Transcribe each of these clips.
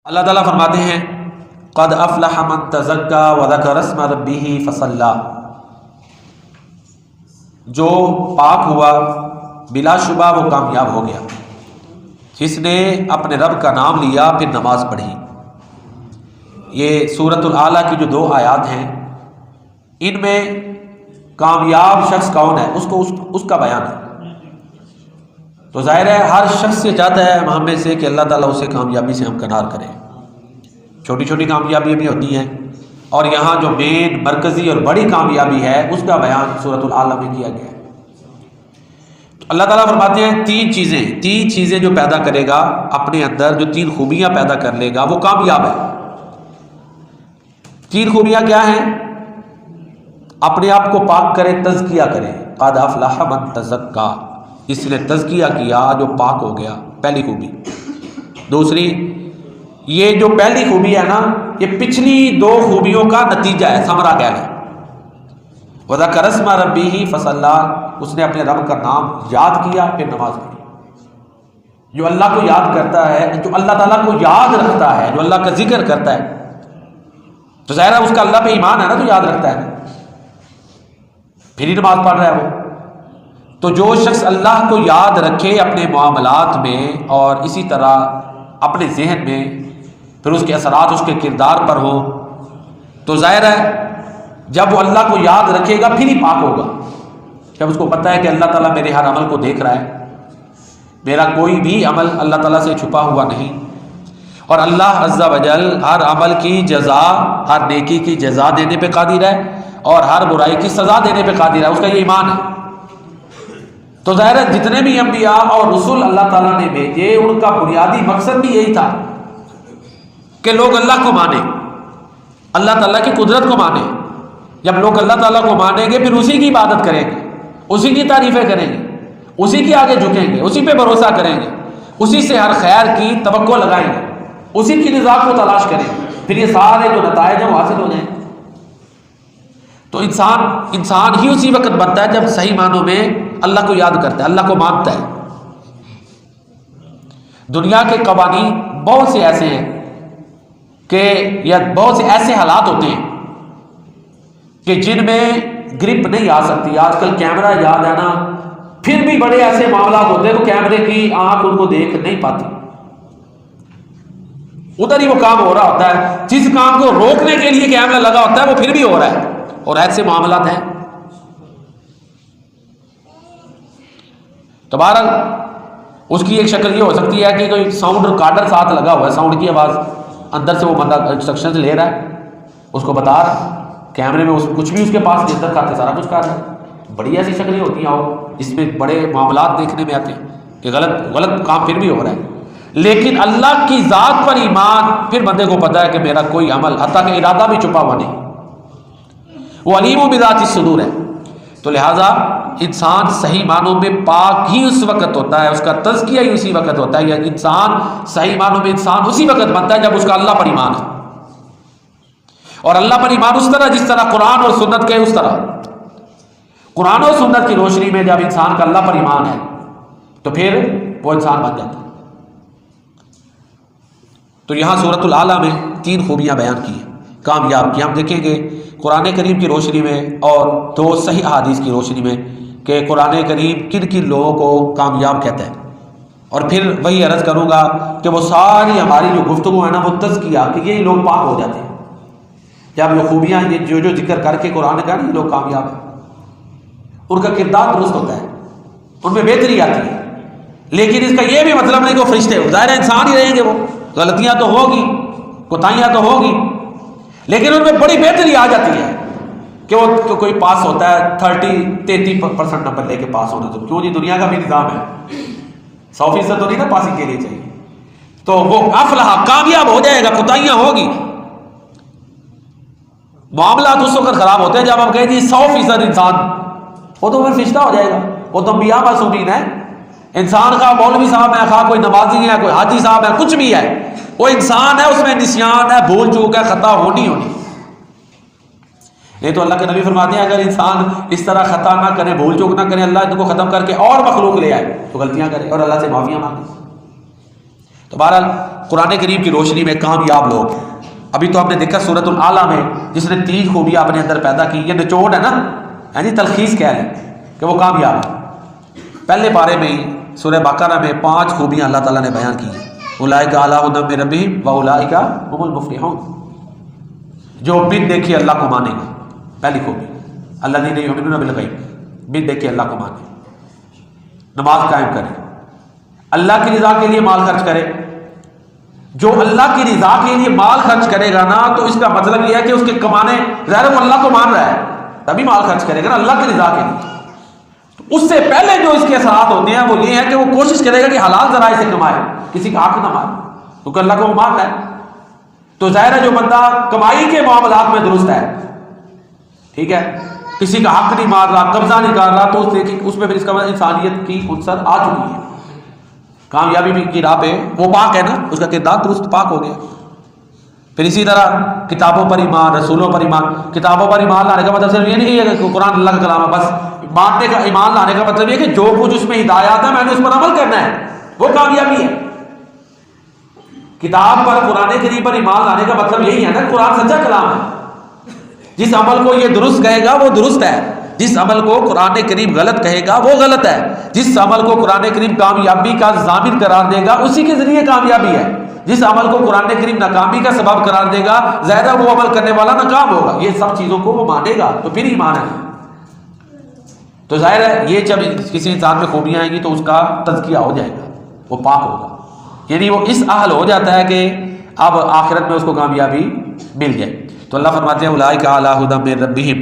اللہ تعالیٰ فرماتے ہیں قد افلح من تزکا وذکر اسم ربہ فصلی، جو پاک ہوا بلا شبہ وہ کامیاب ہو گیا، جس نے اپنے رب کا نام لیا پھر نماز پڑھی۔ یہ سورۃ الاعلیٰ کی جو 2 آیات ہیں، ان میں کامیاب شخص کون ہے اس کا بیان ہے۔ تو ظاہر ہے ہر شخص سے چاہتا ہے ہم میں سے کہ اللہ تعالیٰ اسے کامیابی سے ہمکنار کرے۔ چھوٹی چھوٹی کامیابیاں بھی ہوتی ہیں، اور یہاں جو مین مرکزی اور بڑی کامیابی ہے اس کا بیان سورۃ الاعلیٰ میں کیا گیا ہے۔ تو اللہ تعالیٰ فرماتے ہیں تین چیزیں جو پیدا کرے گا اپنے اندر، جو 3 خوبیاں پیدا کر لے گا وہ کامیاب ہے۔ 3 خوبیاں کیا ہیں؟ اپنے آپ کو پاک کرے، تزکیہ کرے۔ قد افلح من تزکا، اس نے تزکیہ کیا جو پاک ہو گیا، پہلی خوبی۔ دوسری، یہ جو پہلی خوبی ہے نا، یہ پچھلی 2 خوبیوں کا نتیجہ ہے، ثمرہ کہہ لیں۔ وذکر اسم ربہ فصلی، اس نے اپنے رب کا نام یاد کیا پھر نماز پڑھی۔ جو اللہ کو یاد کرتا ہے، جو اللہ تعالیٰ کو یاد رکھتا ہے، جو اللہ کا ذکر کرتا ہے، تو ظاہر ہے اس کا اللہ پہ ایمان ہے نا، تو یاد رکھتا ہے، پھر ہی نماز پڑھ رہا ہے وہ۔ تو جو شخص اللہ کو یاد رکھے اپنے معاملات میں اور اسی طرح اپنے ذہن میں، پھر اس کے اثرات اس کے کردار پر ہو، تو ظاہر ہے جب وہ اللہ کو یاد رکھے گا پھر ہی پاک ہوگا۔ جب اس کو پتہ ہے کہ اللہ تعالیٰ میرے ہر عمل کو دیکھ رہا ہے، میرا کوئی بھی عمل اللہ تعالیٰ سے چھپا ہوا نہیں، اور اللہ عز و جل ہر عمل کی جزا، ہر نیکی کی جزا دینے پہ قادر ہے اور ہر برائی کی سزا دینے پہ قادر ہے، اس کا یہ ایمان ہے۔ تو ظاہر ہے جتنے بھی انبیاء اور رسول اللہ تعالیٰ نے بھیجے، ان کا بنیادی مقصد بھی یہی تھا کہ لوگ اللہ کو مانیں، اللہ تعالیٰ کی قدرت کو مانیں۔ جب لوگ اللہ تعالیٰ کو مانیں گے پھر اسی کی عبادت کریں گے، اسی کی تعریفیں کریں گے، اسی کے آگے جھکیں گے، اسی پہ بھروسہ کریں گے، اسی سے ہر خیر کی توقع لگائیں گے، اسی کی رضا کو تلاش کریں گے، پھر یہ سارے جو نتائج ہیں وہ حاصل ہو جائیں گے۔ تو انسان ہی اسی وقت بنتا ہے جب صحیح معنوں میں اللہ کو یاد کرتا ہے، اللہ کو مانتا ہے۔ دنیا کے قوانین بہت سے ایسے ہیں کہ یا بہت سے ایسے حالات ہوتے ہیں کہ جن میں گرپ نہیں آ سکتی۔ آج کل کیمرہ یاد ہے نا، پھر بھی بڑے ایسے معاملات ہوتے ہیں تو کیمرے کی آنکھ ان کو دیکھ نہیں پاتی، ادھر ہی وہ کام ہو رہا ہوتا ہے، جس کام کو روکنے کے لیے کیمرہ لگا ہوتا ہے وہ پھر بھی ہو رہا ہے، اور ایسے معاملات ہیں۔ تو بہرحال اس کی ایک شکل یہ ہو سکتی ہے کہ کوئی ساؤنڈ ریکارڈر ساتھ لگا ہوا ہے، ساؤنڈ کی آواز اندر سے وہ بندہ انسٹرکشن لے رہا ہے، اس کو بتا رہا ہے، کیمرے میں کچھ بھی اس کے پاس نہیں، اندر کھاتے سارا کچھ کر رہا ہے۔ بڑی ایسی شکلیں ہوتی ہیں اور اس میں بڑے معاملات دیکھنے میں آتے ہیں کہ غلط کام پھر بھی ہو رہا ہے، لیکن اللہ کی ذات پر ایمان، پھر بندے کو پتا ہے کہ میرا کوئی عمل، حتیٰ کہ ارادہ بھی چھپا ہوا نہیں، وہ علیم بذات الصدور ہے۔ تو لہٰذا انسان صحیح معنوں میں پاک ہی اس وقت ہوتا ہے، اس کا تزکیہ ہی اسی وقت ہوتا ہے، یا انسان صحیح معنوں میں انسان اسی وقت بنتا ہے جب اس کا اللہ پر ایمان ہے، اور اللہ پر ایمان اس طرح جس طرح قرآن اور سنت کے، اس طرح قرآن اور سنت کی روشنی میں جب انسان کا اللہ پر ایمان ہے تو پھر وہ انسان بن جاتا ہے۔ تو یہاں سورۃ الاعلیٰ میں 3 خوبیاں بیان کی ہیں کامیاب کی۔ ہم دیکھیں گے قرآن کریم کی روشنی میں اور 2 صحیح احادیث کی روشنی میں کہ قرآن کریم کن کن لوگوں کو کامیاب کہتا ہے، اور پھر وہی عرض کروں گا کہ وہ ساری ہماری جو گفتگو ہے نا وہ تزکیہ، کہ یہی لوگ پاک ہو جاتے ہیں جب یہ خوبیاں جو ذکر کر کے قرآن کا یہ لوگ کامیاب ہیں، ان کا کردار درست ہوتا ہے، ان میں بہتری آتی ہے۔ لیکن اس کا یہ بھی مطلب نہیں کہ وہ فرشتے ہو، ظاہر انسان ہی رہیں گے، وہ غلطیاں تو ہوگی، کوتاہیاں تو ہوگی، لیکن ان میں بڑی بہتری آ جاتی ہے کہ وہ کوئی پاس ہوتا ہے 33% نمبر لے کے پاس ہونا، تو کیوں نہیں، دنیا کا بھی نظام ہے، 100% تو نہیں نا پاسنگ کے لیے چاہیے، تو وہ افلح کامیاب ہو جائے گا۔ کوتاہیاں ہوگی، معاملات اس وقت خراب ہوتے ہیں جب ہم کہیں جی 100% انسان، وہ تو پھر فرشتہ ہو جائے گا، وہ تو انبیاء معصومین ہے۔ انسان کا مولوی صاحب ہے، خواہ کوئی نمازی ہے، کوئی حاجی صاحب ہے، کچھ بھی ہے، وہ انسان ہے، اس میں نسیان ہے، بھول چوک ہے، خطا ہونی۔ نہیں تو اللہ کے نبی فرماتے ہیں اگر انسان اس طرح خطا نہ کرے، بھول چوک نہ کرے، اللہ ان کو ختم کر کے اور مخلوق لے آئے تو غلطیاں کرے اور اللہ سے معافیاں مانگے۔ تو بہرحال قرآن کریم کی روشنی میں کامیاب لوگ. ابھی تو آپ نے دیکھا سورۃ الاعلیٰ میں جس نے 3 خوبیاں اپنے اندر پیدا کی، یہ نچوڑ ہے نا، یعنی تلخیص کہہ لیں کہ وہ کامیاب ہے. پہلے پارے میں ہی سورہ بقرہ میں 5 خوبیاں اللہ تعالیٰ نے بیان کی ہیں. اولئک علی ھدی من ربہم واولئک ھم المفلحون. جو بن دیکھے اللہ کو مانے گا، پہلی خوبی الذین یؤمنون بالغیب، بن دیکھے اللہ کو مانے، نماز قائم کرے، اللہ کی رضا کے لیے مال خرچ کرے. جو اللہ کی رضا کے لیے مال خرچ کرے گا نا تو اس کا مطلب یہ ہے کہ اس کے کمانے ظاہر وہ اللہ کو مان رہا ہے تبھی مال خرچ کرے گا نا اللہ کی رضا کے لیے. تو اس سے پہلے جو اس کے اثرات ہوتے ہیں وہ یہ ہے کہ وہ کوشش کرے گا کہ حلال ذرائع سے کمائے، کسی کا حق نہ مارے، کیونکہ اللہ کو وہ مان رہا ہے. تو ظاہر ہے جو بندہ کمائی کے معاملات میں درست ہے، ٹھیک ہے، کسی کا حق نہیں مار رہا، قبضہ نہیں کر رہا، تو اس میں پھر اس کا انسانیت کی عنصر آ چکی ہے. کامیابی کی راہ پہ وہ پاک ہے نا، اس کا کردار درست پاک ہو گیا. پھر اسی طرح کتابوں پر ایمان، رسولوں پر ایمان. کتابوں پر ایمان لانے کا مطلب صرف یہ نہیں ہے کہ قرآن اللہ کا کلام ہے بس. ماننے کا ایمان لانے کا مطلب یہ کہ جو کچھ اس میں ہدایات ہے میں نے اس پر عمل کرنا ہے، وہ کامیابی ہے. کتاب پر قرآن کریم پر ایمان لانے کا مطلب یہی ہے نا، قرآن سچا کلام ہے. جس عمل کو یہ درست کہے گا وہ درست ہے، جس عمل کو قرآن کریم غلط کہے گا وہ غلط ہے. جس عمل کو قرآن کریم کامیابی کا ضامن قرار دے گا اسی کے ذریعے کامیابی ہے. جس عمل کو قرآن کریم ناکامی کا سبب قرار دے گا زیادہ وہ عمل کرنے والا ناکام ہوگا. یہ سب چیزوں کو وہ مانے گا تو پھر ایمان ہے. تو ظاہر ہے یہ جب کسی انسان میں خوبیاں آئیں گی تو اس کا تزکیہ ہو جائے گا، وہ پاک ہوگا، یعنی وہ اس اہل ہو جاتا ہے کہ اب آخرت میں اس کو کامیابی مل جائے. تو اللہ فرماتے ہیں اولئک علی ھدی من ربہم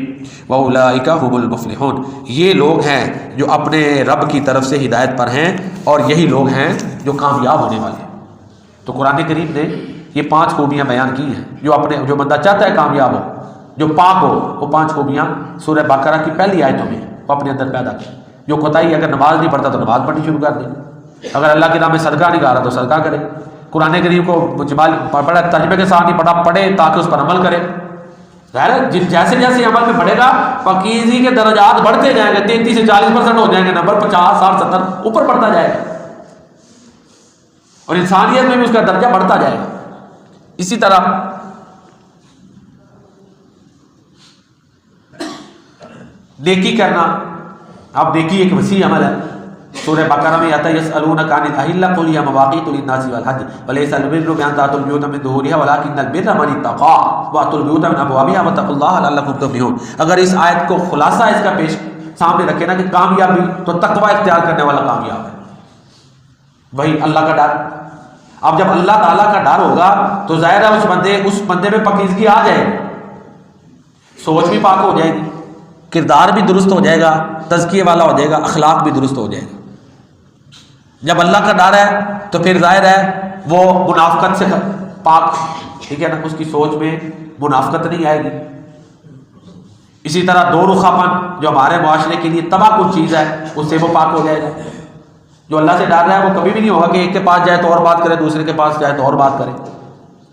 واولئک ھم المفلحون. یہ لوگ ہیں جو اپنے رب کی طرف سے ہدایت پر ہیں اور یہی لوگ ہیں جو کامیاب ہونے والے ہیں. تو قرآن کریم نے یہ 5 خوبیاں بیان کی ہیں. جو بندہ چاہتا ہے کامیاب ہو، جو پاک ہو، وہ 5 خوبیاں سورہ بقرہ کی پہلی آیتوں میں وہ اپنے اندر پیدا کی. جو کوتاہی اگر نماز نہیں پڑھتا تو نماز پڑھنی شروع کر دے، اگر اللہ کے نام میں صدقہ نہیں کر رہا تو صدقہ کرے. قرآن کریم کو مجمل پڑھے، ترجمے کے ساتھ نہیں پڑھا، پڑھے تاکہ اس پر عمل کرے. ظاہر ہے جیسے جیسے عمل میں بڑھے گا پاکیزگی کے درجات بڑھتے جائیں گے، 33 سے 40% ہو جائیں گے، نمبر 50 60 70 اوپر بڑھتا جائے گا اور انسانیت میں بھی اس کا درجہ بڑھتا جائے گا. اسی طرح نیکی کرنا، اب نیکی ایک وسیع عمل ہے. سورہ بقرہ میں آتا ہے یسألونک عن الاہلہ قل ہی مواقیت للناس والحج ولیس البر بان تأتوا البیوت من ظہورها ولکن البر من اتقى وأتوا البیوت من ابوابها واتقوا اللہ لعلکم تفلحون. اگر اس آیت کو خلاصہ اس کا پیش سامنے رکھے نا کہ کامیابی تو تقوی اختیار کرنے والا کامیاب ہے، وہی اللہ کا ڈر. اب جب اللہ تعالیٰ کا ڈر ہوگا تو ظاہر ہے اس بندے میں پاکیزگی آ جائے گی، سوچ بھی پاک ہو جائے گی، کردار بھی درست ہو جائے گا، تزکیے والا ہو جائے گا، اخلاق بھی درست ہو جائے گا. جب اللہ کا ڈر ہے تو پھر ظاہر ہے وہ منافقت سے پاک، ٹھیک ہے نا، اس کی سوچ میں منافقت نہیں آئے گی. اسی طرح دو رخا پن جو ہمارے معاشرے کے لیے تباہ کن چیز ہے اس سے وہ پاک ہو جائے گا. جو اللہ سے ڈر رہا ہے وہ کبھی بھی نہیں ہوگا کہ ایک کے پاس جائے تو اور بات کرے، دوسرے کے پاس جائے تو اور بات کرے،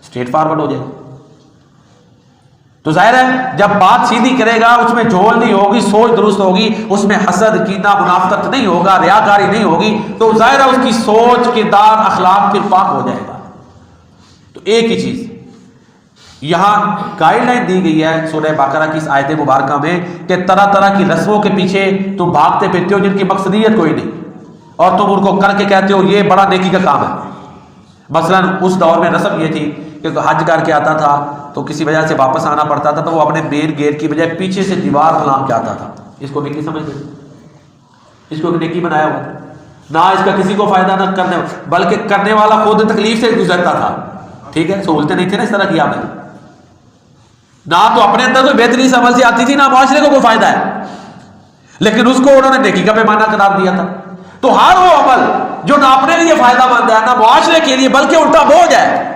اسٹریٹ فارورڈ ہو جائے گا. تو ظاہر ہے جب بات سیدھی کرے گا اس میں جھول نہیں ہوگی، سوچ درست ہوگی، اس میں حسد کینہ منافقت نہیں ہوگا، ریاکاری نہیں ہوگی، تو ظاہر ہے اس کی سوچ کردار اخلاق پھر پاک ہو جائے گا. تو ایک ہی چیز یہاں گائیڈ لائن دی گئی ہے سورہ بقرہ کی اس آیت مبارکہ میں کہ طرح طرح کی رسموں کے پیچھے تم بھاگتے پھرتے ہو جن کی مقصدیت کوئی نہیں اور تم ان کو کر کے کہتے ہو یہ بڑا نیکی کا کام ہے. مثلا اس دور میں رسم یہ تھی کہ حج کر کے آتا تھا تو کسی وجہ سے واپس آنا پڑتا تھا تو وہ اپنے مین گیٹ کی بجائے پیچھے سے دیوار کلام کے آتا تھا. اس کو نیکی سمجھتے، اس کو نیکی بنایا ہوا تھا. نہ اس کا کسی کو فائدہ نہ کرنے بلکہ کرنے والا خود تکلیف سے گزرتا تھا. ٹھیک ہے، سہولتیں نہیں تھیں نا اس طرح کی آپ نے، نہ تو اپنے اندر کوئی بہترین عمل سے آتی تھی نہ معاشرے کو کوئی فائدہ ہے، لیکن اس کو انہوں نے نیکی کا پیمانہ قرار دیا تھا. تو ہر وہ عمل جو نہ اپنے لیے فائدہ مند ہے نہ معاشرے کے لیے بلکہ الٹا بوجھ ہے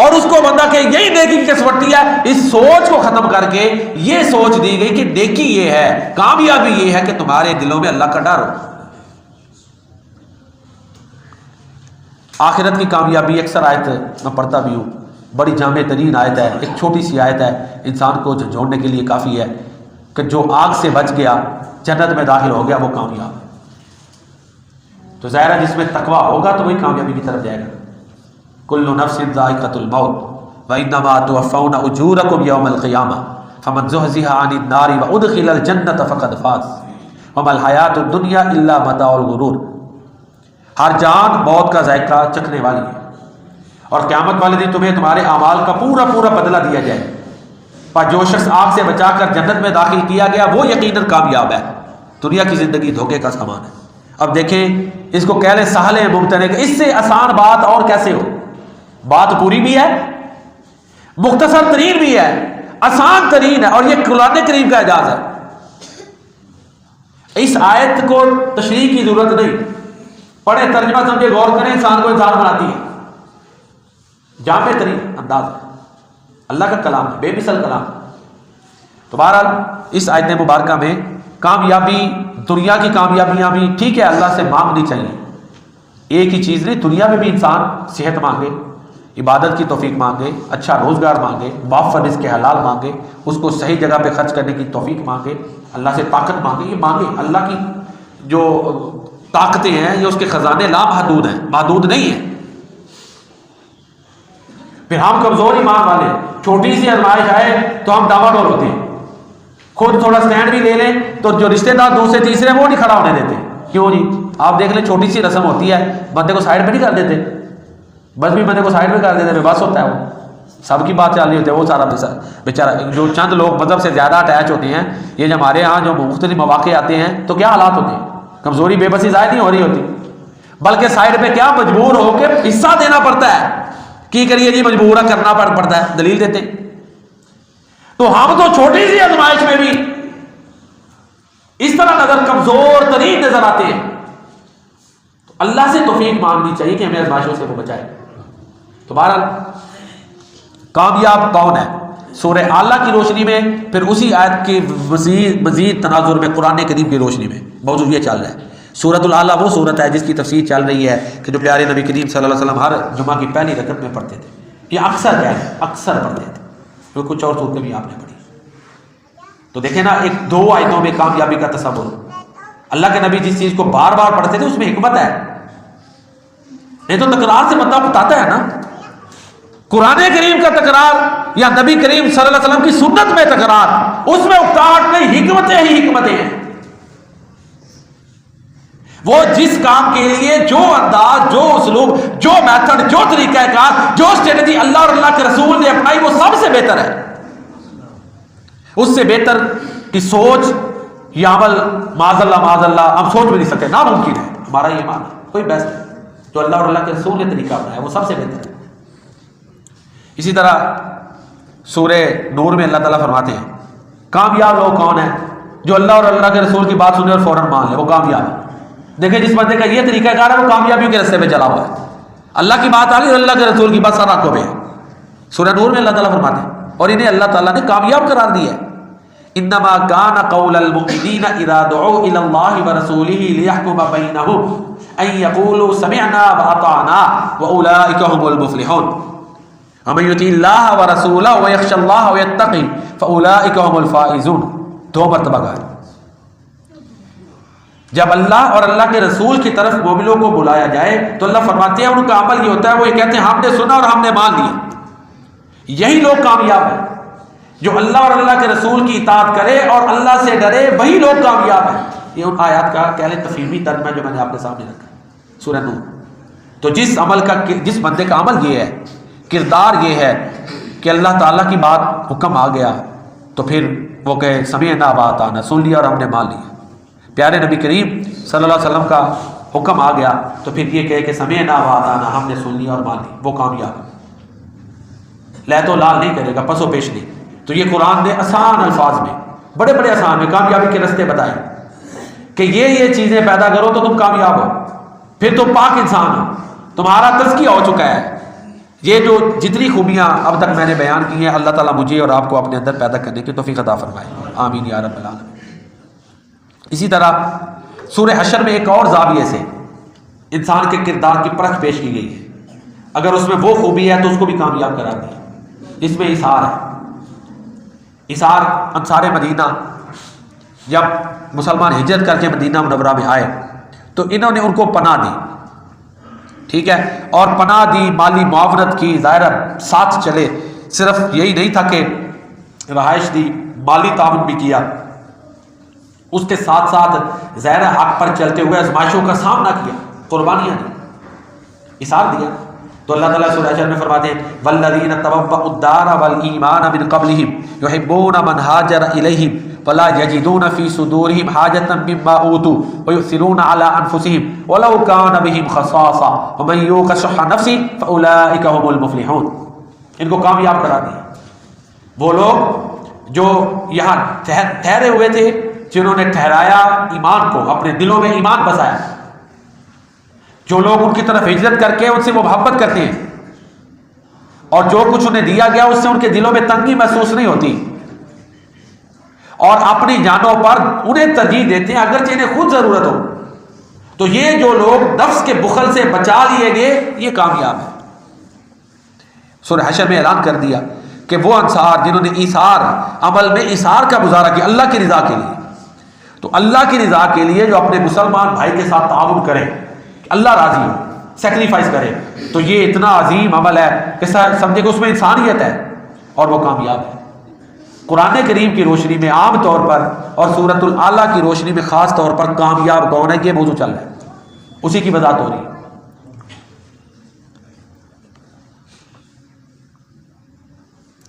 اور اس کو بندہ کہ یہی نیکی کی کسوٹی ہے، اس سوچ کو ختم کر کے یہ سوچ دی گئی کہ نیکی یہ ہے، کامیابی یہ ہے کہ تمہارے دلوں میں اللہ کا ڈر ہو. آخرت کی کامیابی اکثر آیت میں پڑھتا بھی ہوں، بڑی جامع ترین آیت ہے، ایک چھوٹی سی آیت ہے، انسان کو جھنجھوڑنے کے لیے کافی ہے کہ جو آگ سے بچ گیا جنت میں داخل ہو گیا وہ کامیاب ہے. تو ظاہر ہے جس میں تقویٰ ہوگا تو وہی کامیابی کی طرف جائے گا. کل نفس ذائقۃ الموت وانما توفون اجورکم یوم القیامہ فمن زحزح عن النار وادخل الجنۃ فقد فاز وما الحیاۃ الدنیا الا متاع الغرور۔ ہر جان موت کا ذائقہ چکھنے والی ہے اور قیامت والے دن تمہیں تمہارے اعمال کا پورا پورا بدلہ دیا جائے، پر جو شخص آگ سے بچا کر جنت میں داخل کیا گیا وہ یقیناً کامیاب ہے۔ دنیا کی زندگی دھوکے کا سامان ہے۔ اب دیکھیں اس کو کہہ لیں سہل ہے ممتنع، کہ اس سے آسان بات اور کیسے ہو؟ بات پوری بھی ہے، مختصر ترین بھی ہے، آسان ترین ہے، اور یہ قرآن کریم کا اعجاز ہے۔ اس آیت کو تشریح کی ضرورت نہیں، پڑھے ترجمہ سمجھے غور کریں، انسان کو انسان بناتی ہے۔ جامع ترین انداز ہے، اللہ کا کلام ہے، بے مثل کلام۔ تو بہرحال اس آیت مبارکہ میں کامیابی، دنیا کی کامیابیاں بھی ٹھیک ہے اللہ سے مانگنی چاہیے، ایک ہی چیز نہیں، دنیا میں بھی انسان صحت مانگے، عبادت کی توفیق مانگے، اچھا روزگار مانگے، معاف رزق کے حلال مانگے، اس کو صحیح جگہ پہ خرچ کرنے کی توفیق مانگے، اللہ سے طاقت مانگے، یہ مانگے۔ اللہ کی جو طاقتیں ہیں یہ اس کے خزانے لامحدود ہیں، محدود نہیں ہیں۔ پھر ہم کمزور ایمان والے، چھوٹی سی آزمائش آئے تو ہم ڈاواڈول ہوتے ہیں، خود تھوڑا سٹینڈ بھی لے لیں تو جو رشتہ دار دوسرے تیسرے وہ نہیں کھڑا ہونے دیتے۔ کیوں جی؟ آپ دیکھ لیں چھوٹی سی رسم ہوتی ہے، بندے کو سائڈ پہ نہیں کر دیتے، بس بھی بندے کو سائڈ پہ کر دیتے، بس ہوتا ہے وہ سب کی بات چل رہی ہوتی ہے، وہ سارا بیچارہ۔ جو چند لوگ مذہب سے زیادہ اٹیچ ہوتے ہیں، یہ جو ہمارے ہاں جو مختلف مواقع آتے ہیں تو کیا حالات ہوتے ہیں؟ کمزوری بے بسی ظاہر نہیں ہو رہی ہوتی، بلکہ سائڈ پہ کیا مجبور ہو کے حصہ دینا پڑتا ہے۔ کی کریے جی؟ مجبور کرنا پڑتا ہے، دلیل دیتے ہیں۔ تو ہم تو چھوٹی سی آزمائش میں بھی اس طرح نظر کمزور ترین نظر آتے ہیں، تو اللہ سے توفیق مانگنی چاہیے کہ ہمیں آزمائشوں سے وہ بچائے۔ تو بہرحال کامیاب کون ہے؟ سورہ اعلیٰ کی روشنی میں، پھر اسی آیت کی مزید تناظر میں قرآن کریم کی روشنی میں موضوع یہ چل رہا ہے۔ سورۃ الاعلیٰ وہ سورت ہے جس کی تفسیر چل رہی ہے کہ جو پیارے نبی کریم صلی اللہ علیہ وسلم ہر جمعہ کی پہلی رکعت میں پڑھتے تھے، یہ اکثر کیا ہے، اکثر پڑھتے تھے، کیونکہ کچھ اور صورتیں بھی آپ نے پڑھی۔ تو دیکھیں نا، ایک دو آیتوں میں کامیابی کا تصور۔ اللہ کے نبی جس چیز کو بار بار پڑھتے تھے اس میں حکمت ہے، نہیں تو تکرار سے بندہ بتاتا ہے نا۔ قرآن کریم کا تکرار یا نبی کریم صلی اللہ علیہ وسلم کی سنت میں تکرار، اس میں اکتاہٹ نہیں، حکمتیں ہی حکمتیں ہیں۔ وہ جس کام کے لیے جو انداز، جو اسلوب، جو میتھڈ، جو طریقہ کار، جو اسٹریٹجی اللہ اور اللہ کے رسول نے اپنائی وہ سب سے بہتر ہے۔ اس سے بہتر کی سوچ یا عمل معاذ اللہ ہم سوچ بھی نہیں سکتے، ناممکن ہے۔ ہمارا یہ ایمان ہے کوئی بیسٹ ہے، جو اللہ اور اللہ کے رسول نے طریقہ اپنایا وہ سب سے بہتر ہے۔ اسی طرح سورہ نور میں اللہ تعالیٰ فرماتے ہیں کامیاب لوگ کون ہیں؟ جو اللہ اور اللہ کے رسول کی بات سنے اور فوراً مان لے، وہ کامیاب ہے۔ دیکھیں جس بندے کا یہ طریقہ کار ہے وہ کامیابیوں کے راستے پہ چلا ہوا ہے۔ اللہ کی بات آ گئی اور اللہ کے رسول کی بات سر آنکھوں پہ ہے۔ سورہ نور میں اللہ تعالیٰ فرماتے ہیں، اور انہیں اللہ تعالیٰ نے کامیاب قرار دیا ہے۔ انما کان قول المؤمنین اذا دعوا الی اللہ ورسولہ لیحکم بینہم ان یقولوا سمعنا واطعنا واولئک هم المفلحون ومن یطع اللہ ورسولہ ویخشى اللہ ویتقی فاولئک هم الفائزون۔ دو مرتبہ کہا، جب اللہ اور اللہ کے رسول کی طرف مومنوں کو بلایا جائے تو اللہ فرماتے ہیں ان کا عمل یہ ہوتا ہے، وہ یہ کہتے ہیں ہم نے سنا اور ہم نے مان لیا۔ یہی لوگ کامیاب ہیں، جو اللہ اور اللہ کے رسول کی اطاعت کرے اور اللہ سے ڈرے، وہی لوگ کامیاب ہیں۔ یہ ان آیات کا کہہ لیں تفہیمی ترجمہ جو میں نے آپ کے سامنے رکھا، سورہ نور۔ تو جس بندے کا عمل یہ ہے، کردار یہ ہے کہ اللہ تعالیٰ کی بات حکم آ گیا تو پھر وہ کہے سمعنا واطعنا، سن لیا اور ہم نے مان لیا۔ پیارے نبی کریم صلی اللہ علیہ وسلم کا حکم آ گیا تو پھر یہ کہے کہ سمعنا واطعنا، ہم نے سن لیا اور مان لی، وہ کامیاب۔ لہت و لال نہیں کرے گا، پس و پیش نہیں۔ تو یہ قرآن نے آسان الفاظ میں، بڑے بڑے آسان میں کامیابی کے راستے بتائے کہ یہ چیزیں پیدا کرو تو تم کامیاب ہو، پھر تم پاک انسان ہو، تمہارا تزکیہ ہو چکا ہے۔ یہ جو جتنی خوبیاں اب تک میں نے بیان کی ہیں، اللہ تعالیٰ مجھے اور آپ کو اپنے اندر پیدا کرنے کی توفیق عطا فرمائے، آمین یا رب العالمین۔ اسی طرح سورہ حشر میں ایک اور زاویے سے انسان کے کردار کی پرکھ پیش کی گئی ہے۔ اگر اس میں وہ خوبی ہے تو اس کو بھی کامیاب قرار دیا۔ اس میں اثار ہے، اثار انصار مدینہ جب مسلمان ہجرت کر کے مدینہ منورہ میں آئے تو انہوں نے ان کو پناہ دی، ٹھیک ہے، اور پناہ دی، مالی معاونت کی، ظاہر ساتھ چلے، صرف یہی نہیں تھا کہ رہائش دی، مالی تعاون بھی کیا، اس کے ساتھ ساتھ ظاہر حق پر چلتے ہوئے آزمائشوں کا سامنا کیا، قربانیاں دی، اثار دیا۔ تو اللہ تعالیٰ سورہ حشر میں فرماتے ہیں والذین تبوأوا الدار والایمان من قبلہم یحبون من ہاجر الیہم ولا یجدون فی صدورہم حاجۃ مما اوتوا ویؤثرون علی انفسہم ولو کان بہم خصاصہ ومن یوق شح نفسہ فاولئک هم المفلحون۔ ان کو کامیاب کرا دیا وہ لوگ جو یہاں ٹھہرے ہوئے تھے، جنہوں نے ٹھہرایا ایمان کو، اپنے دلوں میں ایمان بسایا، جو لوگ ان کی طرف ہجرت کر کے ان سے محبت کرتے ہیں اور جو کچھ انہیں دیا گیا اس سے ان کے دلوں میں تنگی محسوس نہیں ہوتی اور اپنی جانوں پر انہیں ترجیح دیتے ہیں اگرچہ انہیں خود ضرورت ہو، تو یہ جو لوگ نفس کے بخل سے بچا لیے گئے یہ کامیاب ہے۔ سورہ حشر میں اعلان کر دیا کہ وہ انصار جنہوں نے ایثار، عمل میں ایثار کا مظاہرہ کیا اللہ کی رضا کے لیے، تو اللہ کی رضا کے لیے جو اپنے مسلمان بھائی کے ساتھ تعاون کرے، اللہ راضی ہو، سیکریفائس کرے، تو یہ اتنا عظیم عمل ہے کہ سمجھے کہ اس میں انسانیت ہے اور وہ کامیاب ہے۔ قرآن کریم کی روشنی میں عام طور پر اور سورۃ الاعلیٰ کی روشنی میں خاص طور پر کامیاب کون ہے یہ موضوع چل رہا ہے، اسی کی وضاحت ہو رہی ہے۔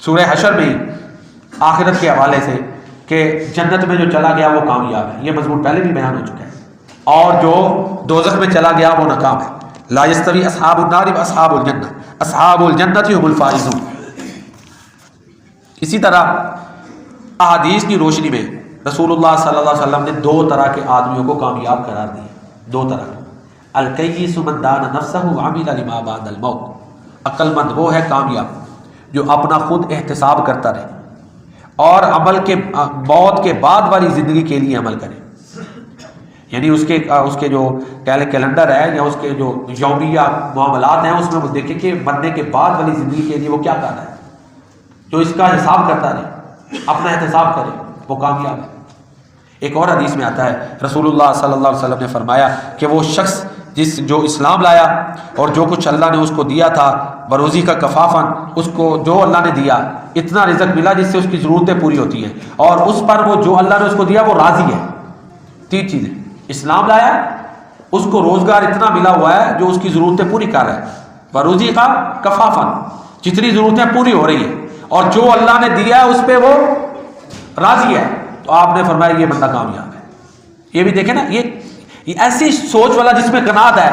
سورہ حشر میں آخرت کے حوالے سے کہ جنت میں جو چلا گیا وہ کامیاب ہے، یہ مضمون پہلے بھی بیان ہو چکا ہے، اور جو دوزخ میں چلا گیا وہ ناکام ہے۔ لا یستوی اصحاب النار و اصحاب الجنہ، اصحاب الجنۃ هم الفائزون۔ اسی طرح احادیث کی روشنی میں رسول اللہ صلی اللہ علیہ وسلم نے دو طرح کے آدمیوں کو کامیاب قرار دیا، دو طرح۔ الکیس من دان نفسہ وعمل لما بعد الموت، عقل مند وہ ہے کامیاب جو اپنا خود احتساب کرتا رہے اور عمل کے موت کے بعد والی زندگی کے لیے عمل کرے، یعنی اس کے جو کیلنڈر ہے یا اس کے جو یومیہ معاملات ہیں اس میں وہ دیکھیں کہ مرنے کے بعد والی زندگی کے لیے وہ کیا کر رہا ہے، جو اس کا حساب کرتا رہے، اپنا احتساب کرے، وہ کامیاب ہے۔ ایک اور حدیث میں آتا ہے رسول اللہ صلی اللہ علیہ وسلم نے فرمایا کہ وہ شخص جو اسلام لایا اور جو کچھ اللہ نے اس کو دیا تھا بروزی کا کفافن، اس کو جو اللہ نے دیا اتنا رزق ملا جس سے اس کی ضرورتیں پوری ہوتی ہیں، اور اس پر وہ جو اللہ نے اس کو دیا وہ راضی ہے۔ تین چیزیں، اسلام لایا، اس کو روزگار اتنا ملا ہوا ہے جو اس کی ضرورتیں پوری کر رہا ہے، بروزی کا کفافن، جتنی ضرورتیں پوری ہو رہی ہیں، اور جو اللہ نے دیا ہے اس پہ وہ راضی ہے، تو آپ نے فرمایا یہ بندہ کامیاب ہے۔ یہ بھی دیکھیں نا، یہ ایسی سوچ والا جس میں قناعت ہے،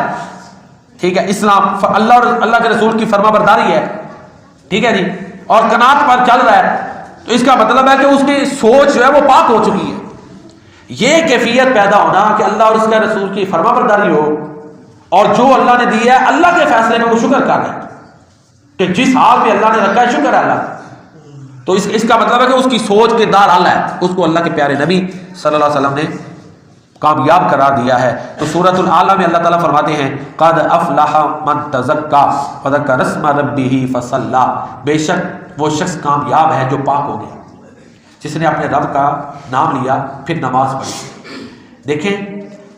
ٹھیک ہے، اسلام اللہ اور اللہ کے رسول کی فرما برداری ہے، ٹھیک ہے جی، اور قناعت پر چل رہا ہے، تو اس کا مطلب ہے کہ اس کی سوچ جو ہے وہ پاک ہو چکی ہے۔ یہ کیفیت پیدا ہونا کہ اللہ اور اس کے رسول کی فرما برداری ہو اور جو اللہ نے دیا ہے اللہ کے فیصلے میں وہ شکر کر رہے ہیں کہ جس حال میں اللہ نے رکھا ہے شکر ہے اللہ، تو اس کا مطلب ہے کہ اس کی سوچ کے دار اعلیٰ ہے، اس کو اللہ کے پیارے نبی صلی اللہ علیہ وسلم نے کامیاب قرار دیا ہے۔ تو سورۃ الاعلیٰ میں اللہ تعالیٰ فرماتے ہیں قد افلح من تزکا وذکر اسم ربہ فصلی، بے شک وہ شخص کامیاب ہے جو پاک ہو گیا، جس نے اپنے رب کا نام لیا پھر نماز پڑھی۔ دیکھیں،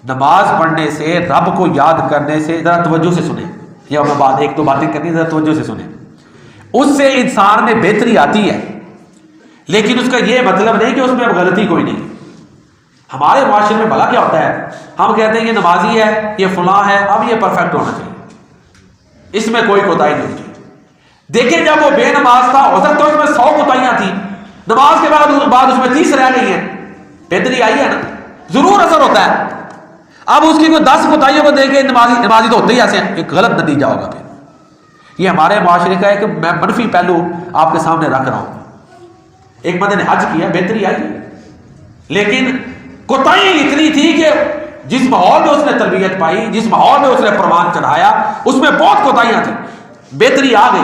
نماز پڑھنے سے، رب کو یاد کرنے سے، ذرا توجہ سے سنیں، یہ ہمیں بات ایک دو باتیں کرنی، ذرا توجہ سے سنیں، اس سے انسان میں بہتری آتی ہے، لیکن اس کا یہ مطلب نہیں کہ اس میں اب غلطی کوئی نہیں۔ ہمارے معاشرے میں بھلا کیا ہوتا ہے، ہم کہتے ہیں یہ نمازی ہے، یہ فلاں ہے، اب یہ پرفیکٹ ہونا چاہیے، اس میں کوئی کوتاہی نہیں ہونی چاہیے۔ دیکھیں جب وہ بے نماز تھا، ہو سکتا ہے اس میں 100 کوتاہیاں تھیں، نماز کے بعد اس میں 30 رہ گئی ہیں، بہتری آئی ہے نا، ضرور اثر ہوتا ہے۔ اب اس کی کوئی 10 کوتاہیوں کو دیکھ کے نمازی تو ہوتے ہی ایسے ہیں، ایک غلط نتیجہ ہوگا پھر۔ یہ ہمارے معاشرے کا ایک میں منفی پہلو آپ کے سامنے رکھ رہا ہوں۔ ایک بندے نے حج کیا، بہتری آئی، لیکن کوتاہی اتنی تھی کہ جس ماحول میں اس نے تربیت پائی، جس ماحول میں اس نے پروان چڑھایا، اس میں بہت کوتاہیاں تھیں، بہتری آ گئی،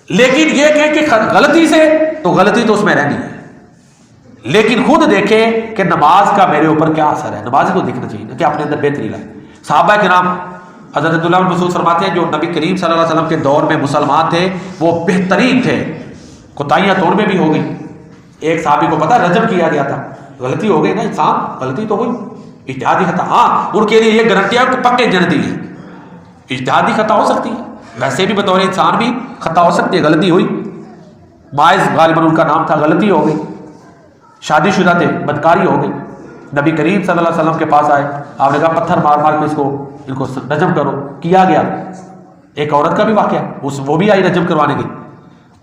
لیکن یہ کہ غلطی سے، تو غلطی تو اس میں رہنی ہے، لیکن خود دیکھیں کہ نماز کا میرے اوپر کیا اثر ہے، نمازی کو دیکھنا چاہیے کہ اپنے اندر بہتری لائے۔ صحابہ کرام حضرت عبداللہ بن مسعود فرماتے ہیں جو نبی کریم صلی اللہ علیہ وسلم کے دور میں مسلمان تھے وہ بہترین تھے، کوتاہیاں توڑ میں بھی ہو گئی۔ ایک صحابی کو پتا رجم کیا گیا تھا، غلطی ہو گئی نا، انسان غلطی تو ہوئی، اجتہادی خطا، ہاں ان کے لیے یہ گارنٹی ہے کہ پکے جنتی ہیں، اجتہادی خطا ہو سکتی ہے، ویسے بھی بطور انسان بھی خطا ہو سکتی ہے، غلطی ہوئی، ماعز غالباً ان کا نام تھا، غلطی ہو گئی، شادی شدہ تھے، بدکاری ہو گئی، نبی کریم صلی اللہ علیہ وسلم کے پاس آئے، آپ نے کہا پتھر مار مار کے ان کو رجم کرو، کیا گیا۔ ایک عورت کا بھی واقعہ، وہ بھی آئی رجم کروانے کی،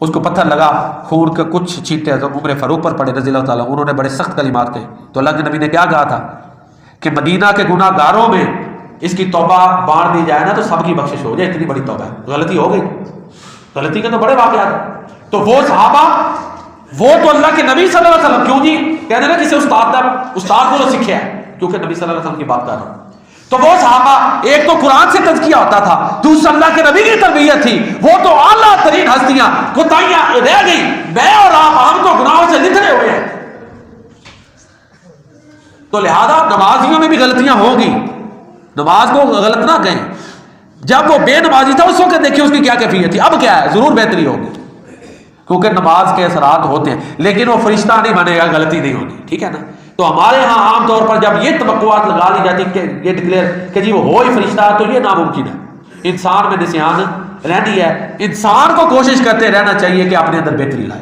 اس کو پتھر لگا، خون کا کچھ چھینٹے عمر فاروق پر پڑے رضی اللہ تعالیٰ، انہوں نے بڑے سخت کلمات کہے، تو اللہ کے نبی نے کیا کہا تھا کہ مدینہ کے گناہ گاروں میں اس کی توبہ بانٹ دی جائے نا تو سب کی بخشش ہو جائے، اتنی بڑی توبہ ہے، غلطی ہو گئی، غلطی کے تو بڑے واقعات ہیں۔ تو وہ صحابہ، وہ تو اللہ کے نبی صلی اللہ علیہ وسلم، کیوں جی کہتے ہیں نا کسی استاد کو سیکھا ہے، کیونکہ نبی صلی اللہ علیہ وسلم کی بات کر رہا ہوں، تو وہ صحابہ، ایک تو قرآن سے تزکیہ ہوتا تھا، دوسرا اللہ کے نبی کی تربیت تھی، وہ تو اعلیٰ ترین ہستیاں، کوتاہیاں رہ گئی، میں اور آپ ہم تو گناہوں سے لتھڑے ہوئے ہیں، تو لہذا نمازیوں میں بھی غلطیاں ہوں گی، نماز کو غلط نہ کہیں، جب وہ بے نمازی تھا اس وقت دیکھیے اس کی کیا کیفیت تھی، اب کیا ہے، ضرور بہتری ہوگی، کیونکہ نماز کے اثرات ہوتے ہیں، لیکن وہ فرشتہ نہیں بنے گا، غلطی نہیں ہونی، ٹھیک ہے نا۔ تو ہمارے ہاں عام طور پر جب یہ توقعات لگا لی جاتی کہ یہ ڈکلیئر کہ جی وہ ہو ہی فرشتہ، تو یہ ناممکن ہے، انسان میں نسیان رہتی ہے، انسان کو کوشش کرتے رہنا چاہیے کہ اپنے اندر بہتری لائے،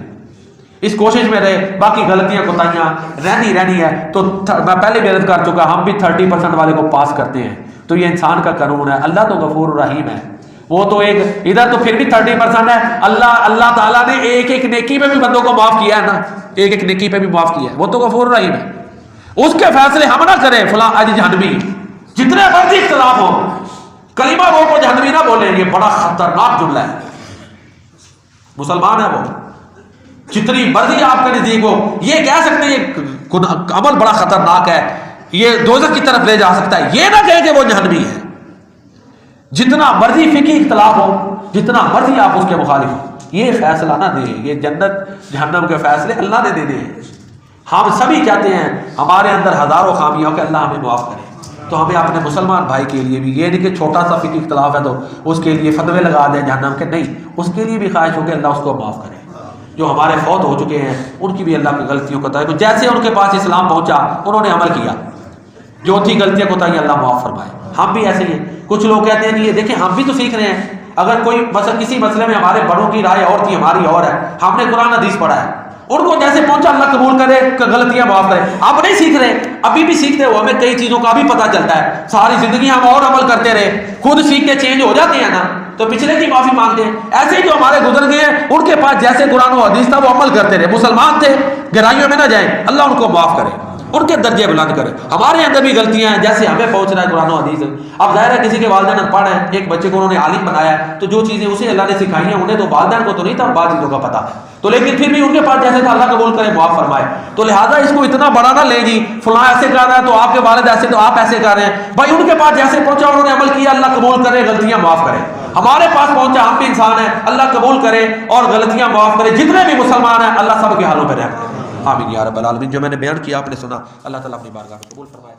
اس کوشش میں رہے، باقی غلطیاں کوتاہیاں رہنی ہے، تو میں پہلے بھی عرض کر چکا، ہم بھی 30% والے کو پاس کرتے ہیں، تو یہ انسان کا قانون ہے، اللہ تو غفور الرحیم ہے، وہ تو ایک ادھر تو پھر بھی 30% ہے، اللہ تعالیٰ نے ایک ایک نیکی پہ بھی بندوں کو معاف کیا ہے نا، ایک ایک نیکی پہ بھی معاف کیا ہے، وہ تو غفور الرحیم ہے، اس کے فیصلے ہم نہ کریں فلاں اج جہنمی، جتنے مرضی اختلاف ہو، کلمہ وہ کو جہنمی نہ بولیں، یہ بڑا خطرناک جملہ ہے، مسلمان ہے وہ، جتنی مرضی آپ کے نزدیک ہو، یہ کہہ سکتے ہیں یہ عمل بڑا خطرناک ہے، یہ دوزخ کی طرف لے جا سکتا ہے، یہ نہ کہے کہ وہ جہنمی ہے، جتنا مرضی فقہی اختلاف ہو، جتنا مرضی آپ اس کے مخالف ہو، یہ فیصلہ نہ دیں، یہ جنت جہنم کے فیصلے اللہ نے دینے ہیں، ہم سبھی چاہتے ہیں، ہمارے اندر ہزاروں خامیوں کہ اللہ ہمیں معاف کرے، تو ہمیں اپنے مسلمان بھائی کے لیے بھی یہ نہیں کہ چھوٹا سا فقہی اختلاف ہے تو اس کے لیے فتوے لگا دیں جہنم کے، نہیں، اس کے لیے بھی خواہش ہو کہ اللہ اس کو معاف کرے، جو ہمارے فوت ہو چکے ہیں ان کی بھی اللہ کی غلطیوں کو تعالیٰ جیسے ان کے پاس اسلام پہنچا انہوں نے عمل کیا، جو تھی غلطیاں کوتاہیاں اللہ معاف فرمائے، ہم بھی ایسے ہی ہیں، کچھ لوگ کہتے ہیں کہ یہ دیکھیں ہم بھی تو سیکھ رہے ہیں، اگر کوئی مثلا کسی مسئلے میں ہمارے بڑوں کی رائے اور تھی ہماری اور ہے، ہم نے قرآن حدیث پڑھا ہے، ان کو جیسے پہنچا اللہ قبول کرے، غلطیاں معاف کرے، اب نہیں سیکھ رہے، ابھی بھی سیکھتے ہو، ہمیں کئی چیزوں کا بھی پتہ چلتا ہے، ساری زندگی ہم اور عمل کرتے رہے، خود سیکھ کے چینج ہو جاتے ہیں نا، تو پچھلے کی معافی مانگتے ہیں، ایسے ہی جو ہمارے گزر گئے ہیں ان کے پاس جیسے قرآن و حدیث تھا وہ عمل کرتے رہے، مسلمان تھے، گہرائیوں میں نہ جائیں، اللہ ان کو معاف کرے، ان کے درجے بلند کرے، ہمارے اندر بھی غلطیاں ہیں جیسے ہمیں پہنچ رہا ہے قرآن و حدیث، اب ظاہر ہے کسی کے والدین ان پڑھ ہیں، ایک بچے کو انہوں نے عالم بنایا ہے، تو جو چیزیں اسے اللہ نے سکھائی ہیں انہیں تو والدین کو تو نہیں تھا بعض چیزوں کا پتہ، تو لیکن پھر بھی ان کے پاس جیسے تھا اللہ قبول کرے معاف فرمائے، تو لہٰذا اس کو اتنا بڑا نہ لیں جی فلاں ایسے کر رہا ہے تو آپ کے والد ایسے تو آپ ایسے کر رہے ہیں، بھائی ان کے پاس جیسے پہنچا انہوں نے عمل کیا، اللہ قبول کرے، غلطیاں معاف کرے، ہمارے پاس پہنچا ہم بھی انسان ہیں، اللہ قبول کرے اور غلطیاں معاف کرے، جتنے بھی مسلمان ہیں اللہ سب کے حالوں میں رحم کرے، آمین یا رب العالمین۔ جو میں نے بیان کیا آپ نے سنا، اللہ تعالیٰ اپنی بارگاہ میں قبول فرمائے۔